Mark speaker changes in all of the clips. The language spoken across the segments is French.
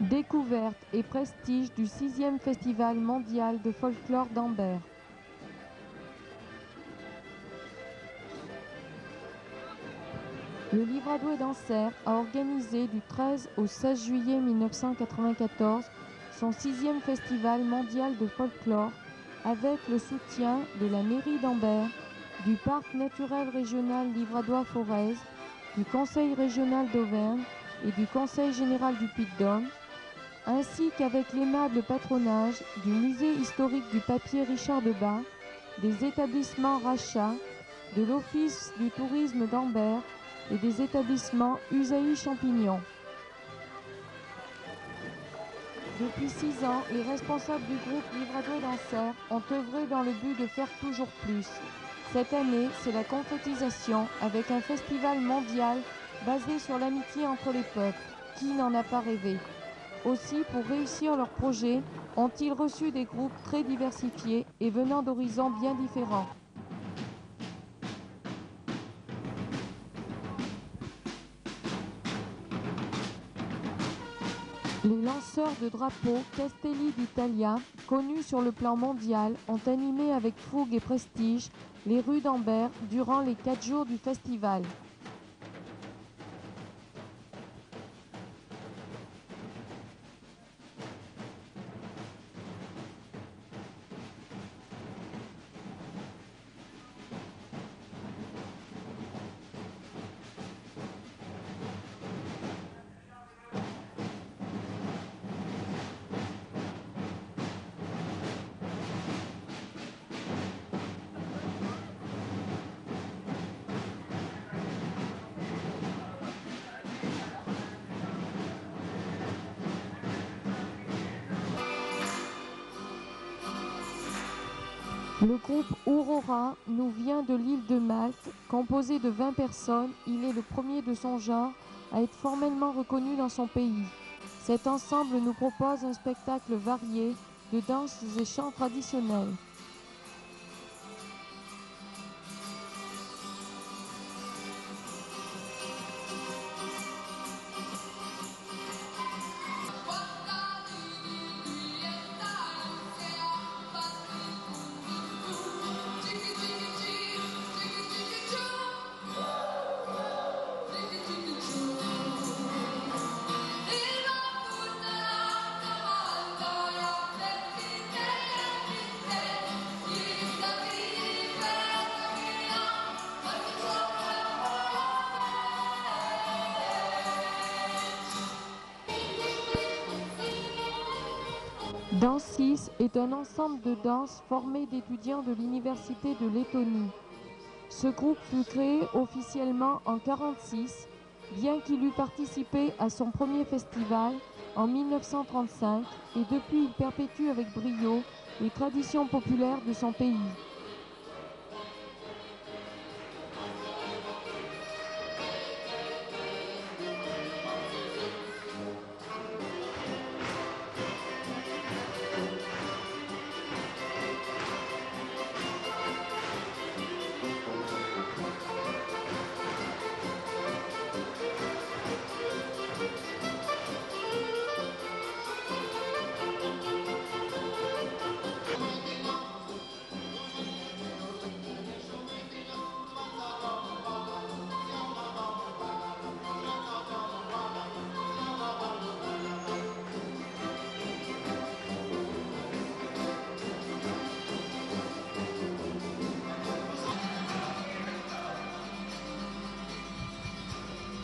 Speaker 1: Découverte et prestige du 6e Festival mondial de folklore d'Ambert. Le Livradois d'Anser a organisé du 13 au 16 juillet 1994 son 6e Festival mondial de folklore avec le soutien de la mairie d'Ambert, du Parc naturel régional Livradois-Forez, du Conseil régional d'Auvergne et du Conseil général du Puy-de-Dôme, ainsi qu'avec l'aimable patronage du Musée historique du papier Richard Debat, des établissements Rachat, de l'Office du tourisme d'Ambert et des établissements Usaï Champignon. Depuis 6 ans, les responsables du groupe Livradois d'Anser ont œuvré dans le but de faire toujours plus. Cette année, c'est la concrétisation avec un festival mondial basé sur l'amitié entre les peuples. Qui n'en a pas rêvé ? Aussi, pour réussir leur projet, ont-ils reçu des groupes très diversifiés et venant d'horizons bien différents. Les lanceurs de drapeaux Castelli d'Italia, connus sur le plan mondial, ont animé avec fougue et prestige les rues d'Ambert durant les 4 jours du festival. Le groupe Aurora nous vient de l'île de Malte, composé de 20 personnes. Il est le premier de son genre à être formellement reconnu dans son pays. Cet ensemble nous propose un spectacle varié de danses et chants traditionnels. Dansis est un ensemble de danse formé d'étudiants de l'Université de Lettonie. Ce groupe fut créé officiellement en 1946, bien qu'il eût participé à son premier festival en 1935, et depuis il perpétue avec brio les traditions populaires de son pays.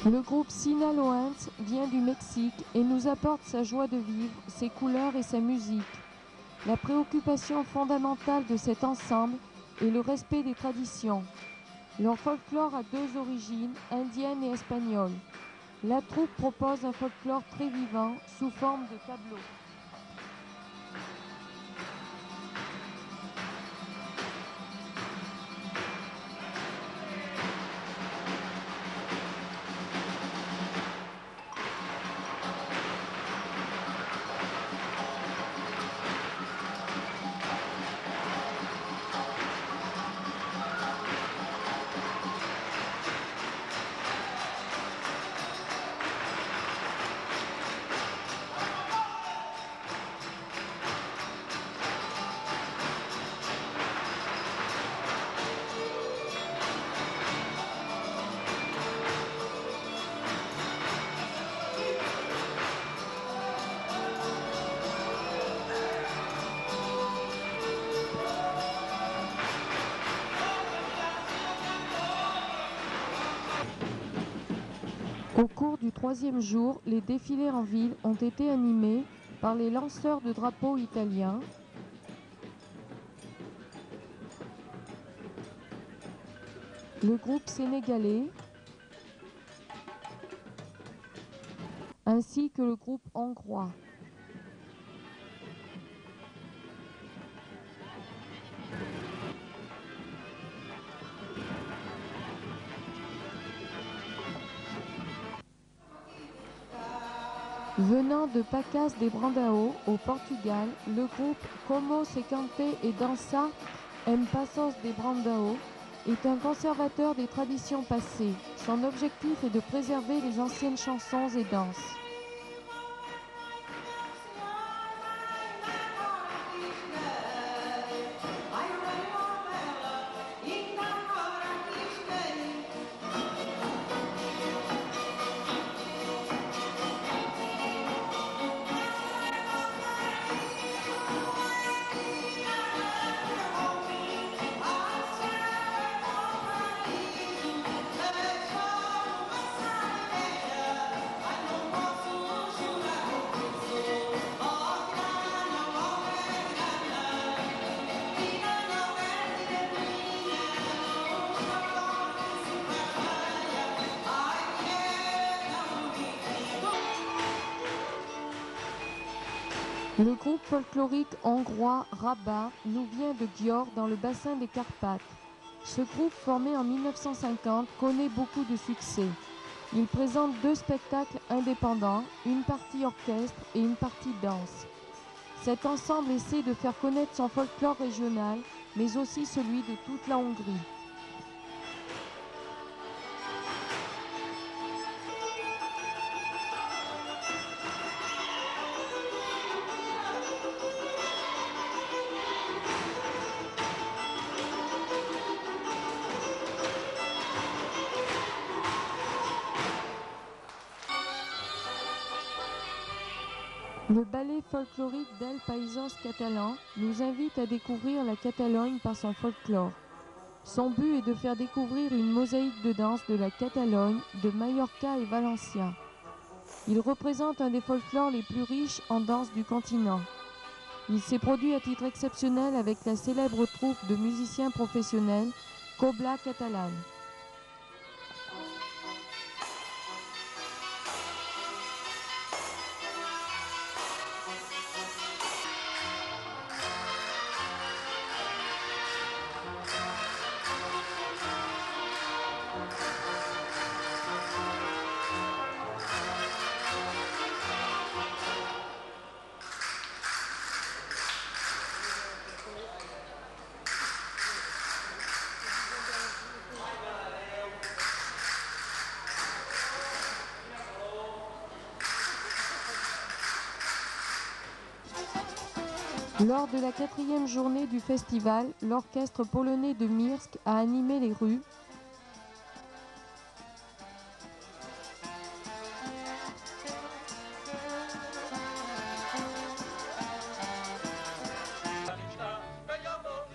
Speaker 1: Le groupe Sinaloense vient du Mexique et nous apporte sa joie de vivre, ses couleurs et sa musique. La préoccupation fondamentale de cet ensemble est le respect des traditions. Leur folklore a 2 origines, indienne et espagnole. La troupe propose un folklore très vivant sous forme de tableaux. Au cours du troisième jour, les défilés en ville ont été animés par les lanceurs de drapeaux italiens, le groupe sénégalais, ainsi que le groupe hongrois. Venant de Pacas de Brandão, au Portugal, le groupe Como se cante e dança em Passos de Brandão est un conservateur des traditions passées. Son objectif est de préserver les anciennes chansons et danses. Le groupe folklorique hongrois Raba nous vient de Győr dans le bassin des Carpates. Ce groupe formé en 1950 connaît beaucoup de succès. Il présente 2 spectacles indépendants, une partie orchestre et une partie danse. Cet ensemble essaie de faire connaître son folklore régional, mais aussi celui de toute la Hongrie. Le ballet folklorique d'El Països catalan nous invite à découvrir la Catalogne par son folklore. Son but est de faire découvrir une mosaïque de danse de la Catalogne, de Mallorca et Valencia. Il représente un des folklores les plus riches en danse du continent. Il s'est produit à titre exceptionnel avec la célèbre troupe de musiciens professionnels Cobla Catalan. Lors de la 4e journée du festival, l'orchestre polonais de Minsk a animé les rues.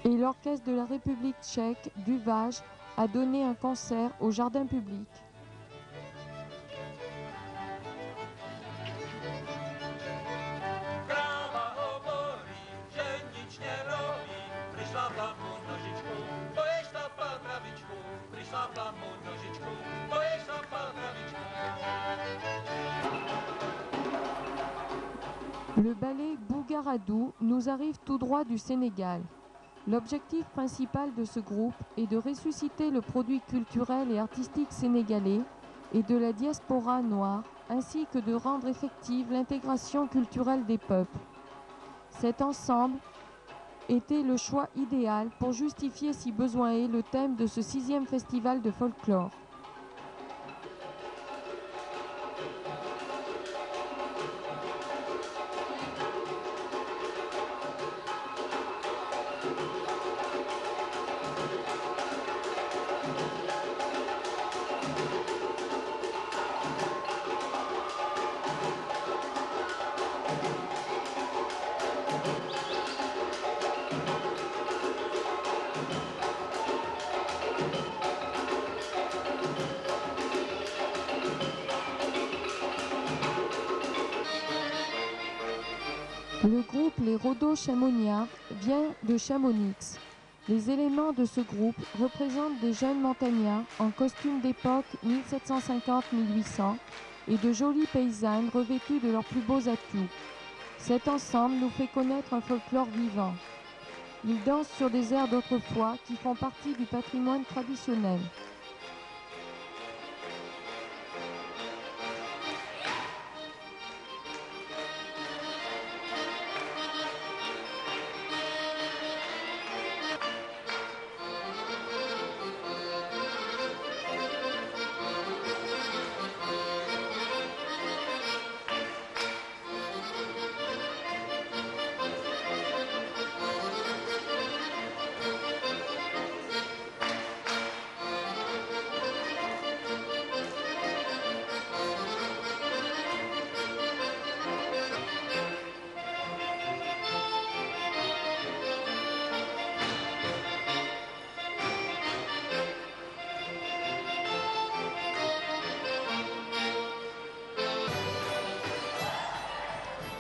Speaker 1: Et l'orchestre de la République tchèque d'Uvaj a donné un concert au jardin public. Le ballet Bougaradou nous arrive tout droit du Sénégal. L'objectif principal de ce groupe est de ressusciter le produit culturel et artistique sénégalais et de la diaspora noire, ainsi que de rendre effective l'intégration culturelle des peuples. Cet ensemble était le choix idéal pour justifier si besoin est le thème de ce 6e festival de folklore. Le groupe Les Rhodo-Chamoniards vient de Chamonix. Les éléments de ce groupe représentent des jeunes montagnards en costume d'époque 1750-1800 et de jolies paysannes revêtues de leurs plus beaux atouts. Cet ensemble nous fait connaître un folklore vivant. Ils dansent sur des airs d'autrefois qui font partie du patrimoine traditionnel.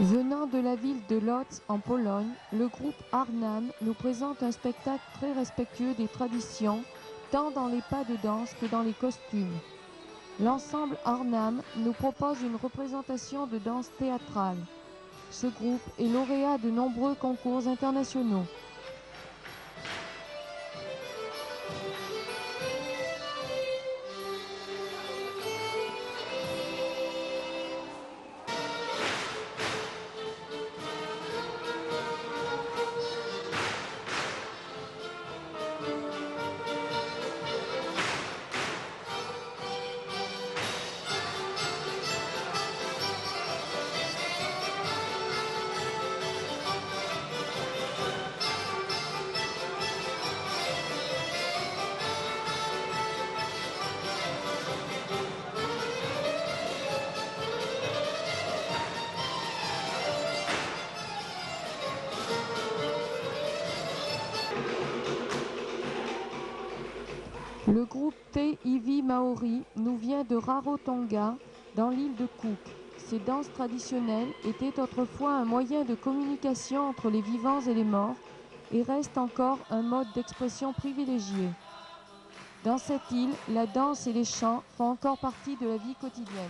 Speaker 1: Venant de la ville de Łódź en Pologne, le groupe Arnam nous présente un spectacle très respectueux des traditions, tant dans les pas de danse que dans les costumes. L'ensemble Arnam nous propose une représentation de danse théâtrale. Ce groupe est lauréat de nombreux concours internationaux. Le groupe Te Iwi Maori nous vient de Rarotonga, dans l'île de Cook. Ces danses traditionnelles étaient autrefois un moyen de communication entre les vivants et les morts et restent encore un mode d'expression privilégié. Dans cette île, la danse et les chants font encore partie de la vie quotidienne.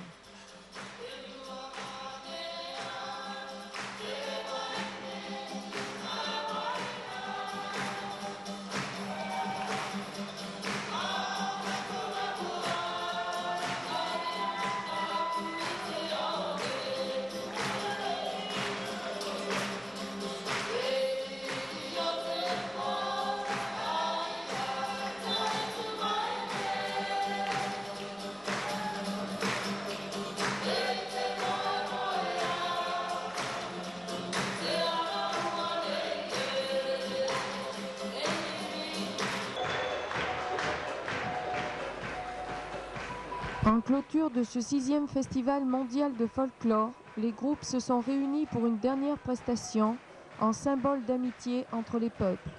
Speaker 1: En clôture de ce 6e festival mondial de folklore, les groupes se sont réunis pour une dernière prestation en symbole d'amitié entre les peuples.